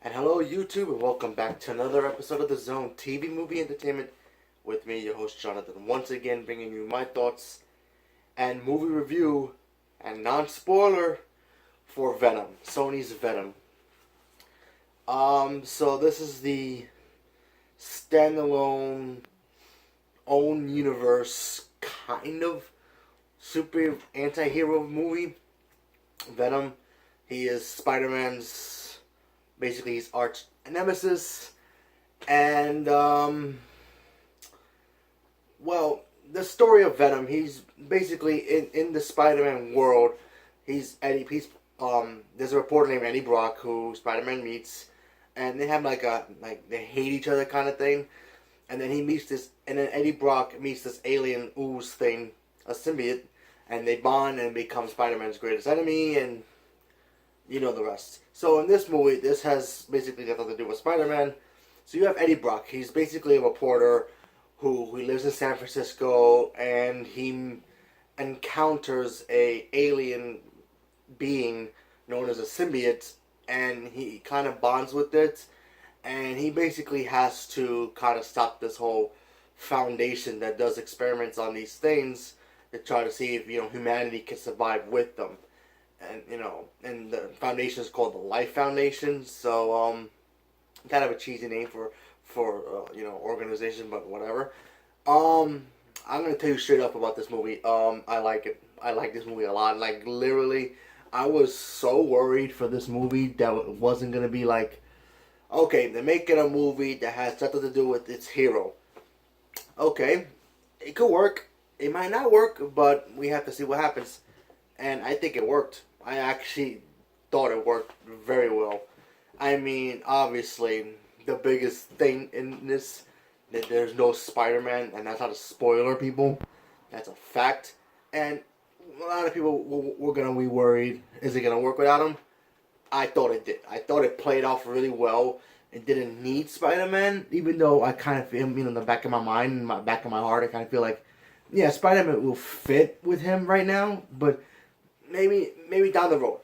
And hello, YouTube, and welcome back to another episode of The Zone TV Movie Entertainment with me, your host Jonathan. Once again, bringing you my thoughts and movie review and non-spoiler for Venom, Sony's Venom. So this is the standalone, own universe kind of super anti-hero movie. Venom. He is Spider-Man's basically his arch nemesis, and well, the story of Venom. He's basically in the Spider-Man world. He's Eddie. There's a reporter named Eddie Brock who Spider-Man meets, and they have like they hate each other kind of thing. And then he meets this, and then Eddie Brock meets this alien ooze thing, a symbiote, and they bond and become Spider-Man's greatest enemy, and you know the rest. So in this movie, this has basically nothing to do with Spider-Man. So you have Eddie Brock. He's basically a reporter who lives in San Francisco, and he encounters a alien being known as a symbiote, and he kind of bonds with it, and he basically has to kind of stop this whole foundation that does experiments on these things to try to see if humanity can survive with them. And the foundation is called the Life Foundation. So kind of a cheesy name for organization, but whatever. I'm gonna tell you straight up about this movie. I like it. I like this movie a lot. Like literally, I was so worried for this movie that it wasn't gonna be like, okay, they're making a movie that has nothing to do with its hero. Okay, it could work. It might not work, but we have to see what happens. And I think it worked. I actually thought it worked very well. I mean, obviously, the biggest thing in this that there's no Spider-Man, and that's not a spoiler, people. That's a fact. And a lot of people were gonna be worried: is it gonna work without him? I thought it did. I thought it played off really well. It didn't need Spider-Man, even though I kind of feel, in the back of my mind, in my back of my heart, I kind of feel like, yeah, Spider-Man will fit with him right now, but maybe down the road,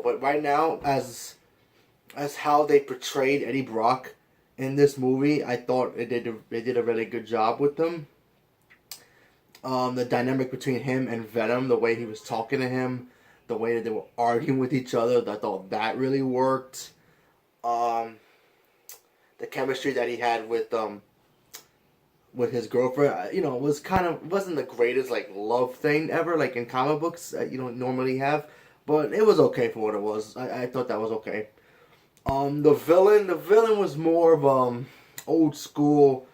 But right now, as how they portrayed Eddie Brock in this movie, I thought they did a really good job with them. The dynamic between him and Venom, the way he was talking to him, the way that they were arguing with each other, I thought that really worked. The chemistry that he had with his girlfriend, wasn't the greatest like love thing ever, like in comic books that you don't normally have, but it was okay for what it was. I thought that was okay. The villain was more of old school,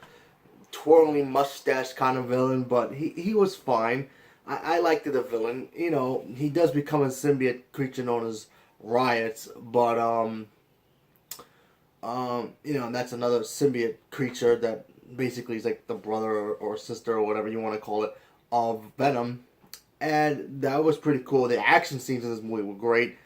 twirling mustache kind of villain, but he was fine. I liked the villain. He does become a symbiote creature known as Riot, but that's another symbiote creature that basically is like the brother or sister or whatever you want to call it of Venom, and that was pretty cool. The action scenes in this movie were great.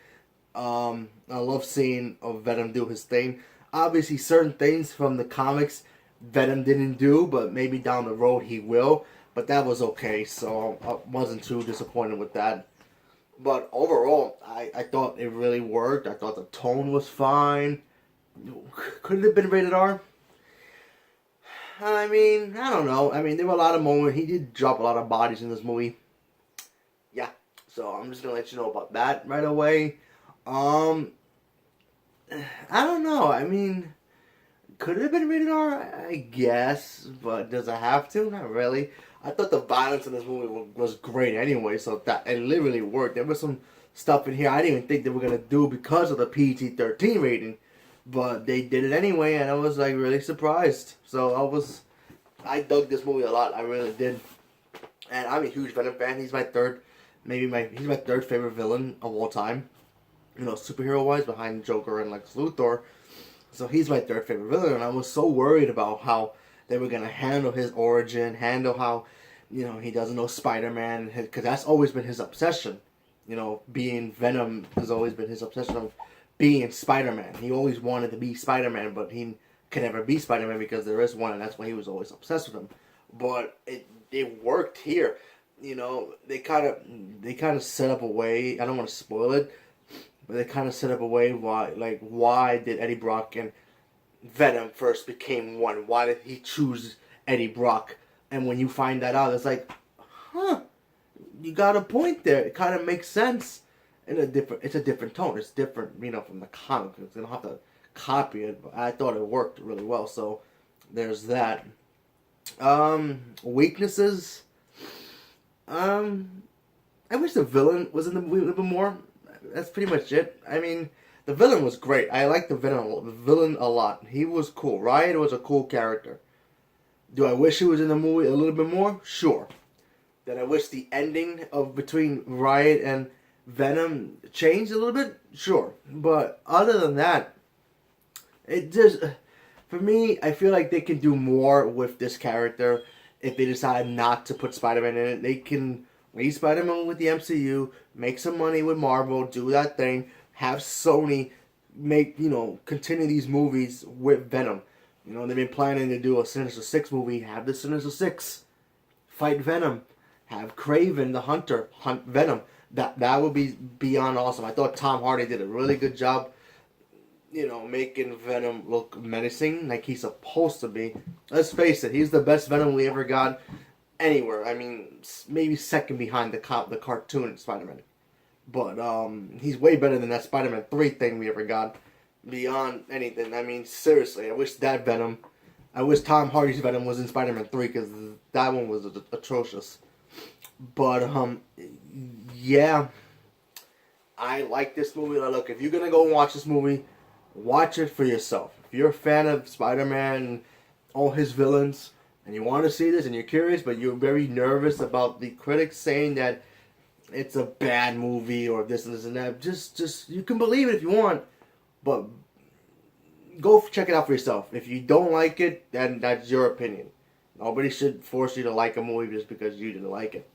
I love seeing Venom do his thing. Obviously, certain things from the comics Venom didn't do, but maybe down the road he will. But that was okay, so I wasn't too disappointed with that. But overall, I thought it really worked. I thought the tone was fine. Could it have been rated R? I mean, I don't know. I mean, there were a lot of moments. He did drop a lot of bodies in this movie. Yeah, so I'm just gonna let you know about that right away. Um, I don't know. I mean, could it have been rated R? I guess, but does it have to? Not really. I thought the violence in this movie was great anyway, so that it literally worked. There was some stuff in here I didn't even think they were gonna do because of the PG-13 rating, but they did it anyway, and I was like really surprised. So I dug this movie a lot. I really did, and I'm a huge Venom fan. He's my third, he's my third favorite villain of all time. Superhero wise, behind Joker and Lex Luthor. So he's my third favorite villain, and I was so worried about how they were gonna handle his origin, handle how, he doesn't know Spider-Man, because that's always been his obsession. Being Venom has always been his obsession of being Spider-Man. He always wanted to be Spider-Man, but he can never be Spider-Man because there is one, and that's why he was always obsessed with him. But it worked here. They kind of set up a way. I don't want to spoil it, where they kind of set up a way why did Eddie Brock and Venom first became one? Why did he choose Eddie Brock? And when you find that out, it's like, huh, you got a point there. It kind of makes sense. It's a different tone. It's different, from the comic. You don't have to copy it, but I thought it worked really well. So there's that. Weaknesses. I wish the villain was in the movie a little bit more. That's pretty much it. I mean, the villain was great. I liked the villain a lot. He was cool. Riot was a cool character. Do I wish he was in the movie a little bit more? Sure. Then I wish the ending of between Riot and Venom changed a little bit? Sure. But other than that, it just, for me, I feel like they can do more with this character if they decide not to put Spider-Man in it. They can leave Spider-Man with the MCU, make some money with Marvel, do that thing, have Sony continue these movies with Venom. They've been planning to do a Sinister Six movie, have the Sinister Six fight Venom, have Kraven the Hunter hunt Venom. That would be beyond awesome. I thought Tom Hardy did a really good job, making Venom look menacing like he's supposed to be. Let's face it, he's the best Venom we ever got anywhere. I mean, maybe second behind the cartoon Spider-Man. But he's way better than that Spider-Man 3 thing we ever got. Beyond anything. I mean, seriously, I wish Tom Hardy's Venom was in Spider-Man 3 because that one was atrocious. But, yeah, I like this movie. Look, if you're going to go and watch this movie, watch it for yourself. If you're a fan of Spider-Man and all his villains, and you want to see this and you're curious, but you're very nervous about the critics saying that it's a bad movie or this and this and that, just you can believe it if you want, but go check it out for yourself. If you don't like it, then that's your opinion. Nobody should force you to like a movie just because you didn't like it.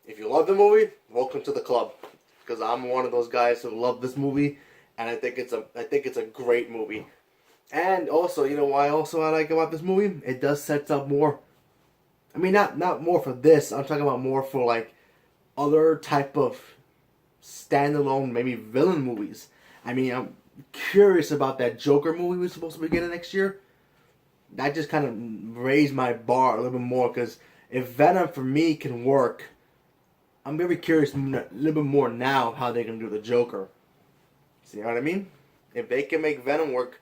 If you love the movie, welcome to the club. Because I'm one of those guys who love this movie, and I think it's a great movie. And also, why I like about this movie? It does set up more. I mean, not more for this. I'm talking about more for like other type of standalone, maybe villain movies. I mean, I'm curious about that Joker movie we're supposed to be getting next year. That just kind of raised my bar a little bit more, because if Venom for me can work, I'm very curious a little bit more now how they're going to do the Joker. See what I mean? If they can make Venom work,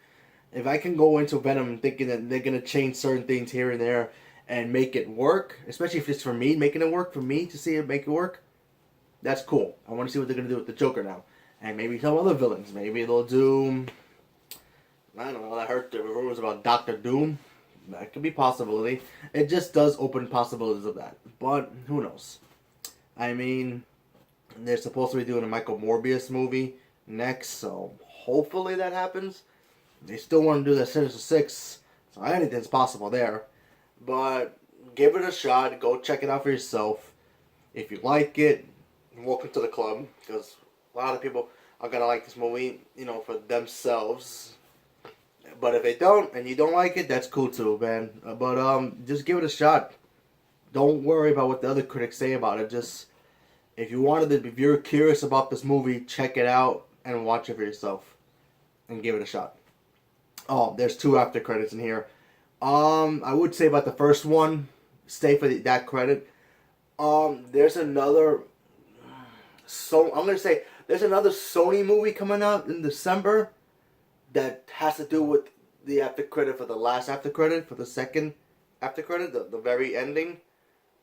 if I can go into Venom thinking that they're going to change certain things here and there and make it work, especially if it's for me, making it work, for me to see it make it work, that's cool. I want to see what they're going to do with the Joker now. And maybe some other villains. Maybe they'll do, I don't know, I heard the rumors about Doctor Doom. That could be a possibility. It just does open possibilities of that. But who knows? I mean, they're supposed to be doing a Michael Morbius movie next, so hopefully that happens. They still want to do the Sinister Six, so anything's possible there. But give it a shot. Go check it out for yourself. If you like it, welcome to the club, because a lot of people are going to like this movie, for themselves. But if they don't, and you don't like it, that's cool too, man. But just give it a shot. Don't worry about what the other critics say about it. Just, if you're curious about this movie, check it out and watch it for yourself. And give it a shot. Oh, there's 2 after credits in here. I would say about the first one, stay for that credit. There's another, there's another Sony movie coming out in December that has to do with the after credit for the last after credit, for the second after credit, the very ending.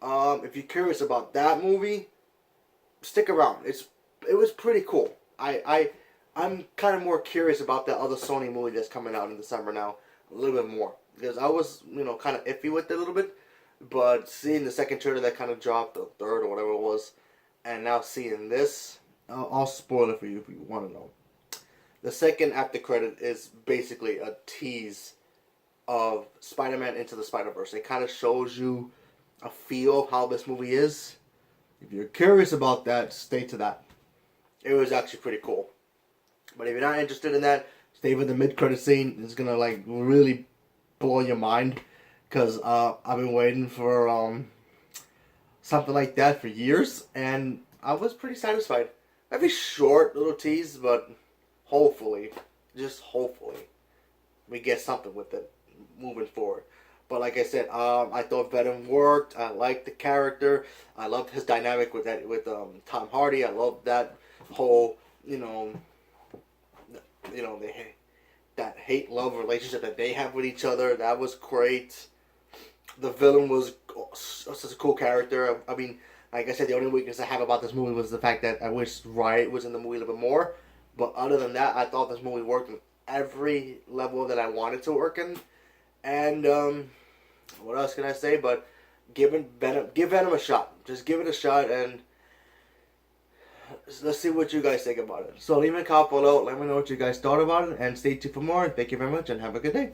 If you're curious about that movie, stick around. It was pretty cool. I'm kind of more curious about that other Sony movie that's coming out in December now, a little bit more, because I was kind of iffy with it a little bit, but seeing the second trailer that kind of dropped, the third or whatever it was, and now seeing this, I'll spoil it for you if you want to know. The second after credit is basically a tease of Spider-Man Into the Spider-Verse. It kind of shows you a feel of how this movie is. If you're curious about that, stay to that. It was actually pretty cool. But if you're not interested in that, stay for the mid-credit scene. It's going to really blow your mind. Because I've been waiting for something like that for years. And I was pretty satisfied. Maybe short little tease, but hopefully, just hopefully, we get something with it moving forward. But like I said, I thought Venom worked. I liked the character. I loved his dynamic with Tom Hardy. I loved that whole they that hate love relationship that they have with each other. That was great. The villain was such a cool character. I mean, like I said, the only weakness I have about this movie was the fact that I wish Riot was in the movie a little bit more. But other than that, I thought this movie worked on every level that I wanted to work in. And what else can I say? But give Venom a shot. Just give it a shot, and let's see what you guys think about it. So leave me a comment below. Let me know what you guys thought about it, and stay tuned for more. Thank you very much, and have a good day.